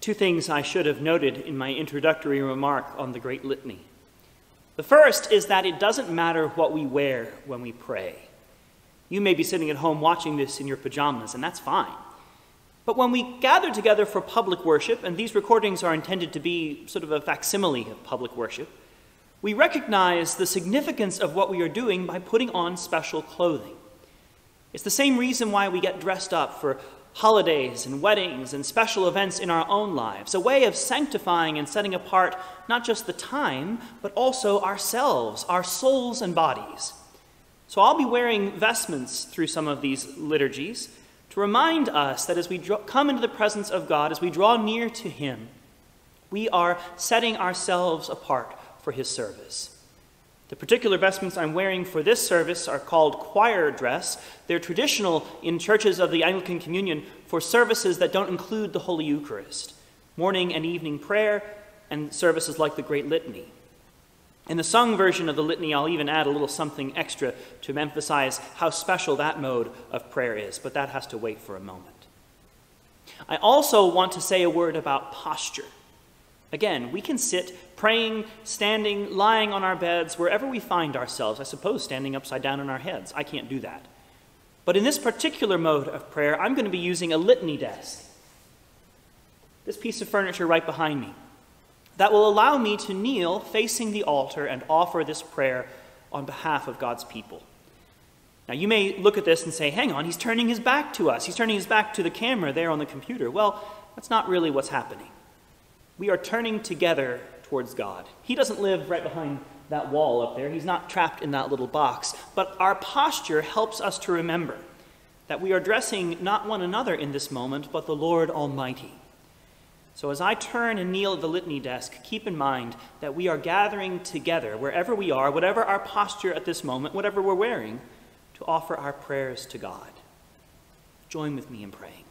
Two things I should have noted in my introductory remark on the Great Litany. The first is that it doesn't matter what we wear when we pray. You may be sitting at home watching this in your pajamas, and that's fine. But when we gather together for public worship, and these recordings are intended to be sort of a facsimile of public worship, we recognize the significance of what we are doing by putting on special clothing. It's the same reason why we get dressed up for holidays and weddings and special events in our own lives, a way of sanctifying and setting apart not just the time, but also ourselves, our souls and bodies. So I'll be wearing vestments through some of these liturgies to remind us that as we come into the presence of God, as we draw near to Him, we are setting ourselves apart for His service. The particular vestments I'm wearing for this service are called choir dress. They're traditional in churches of the Anglican Communion for services that don't include the Holy Eucharist, morning and evening prayer, and services like the Great Litany. In the sung version of the litany, I'll even add a little something extra to emphasize how special that mode of prayer is, but that has to wait for a moment. I also want to say a word about posture. Again, we can sit praying, standing, lying on our beds, wherever we find ourselves. I suppose standing upside down on our heads. I can't do that. But in this particular mode of prayer, I'm going to be using a litany desk. This piece of furniture right behind me. That will allow me to kneel facing the altar and offer this prayer on behalf of God's people. Now, you may look at this and say, hang on, he's turning his back to us. He's turning his back to the camera there on the computer. Well, that's not really what's happening. We are turning together towards God. He doesn't live right behind that wall up there. He's not trapped in that little box. But our posture helps us to remember that we are addressing not one another in this moment, but the Lord Almighty. So as I turn and kneel at the litany desk, keep in mind that we are gathering together, wherever we are, whatever our posture at this moment, whatever we're wearing, to offer our prayers to God. Join with me in praying.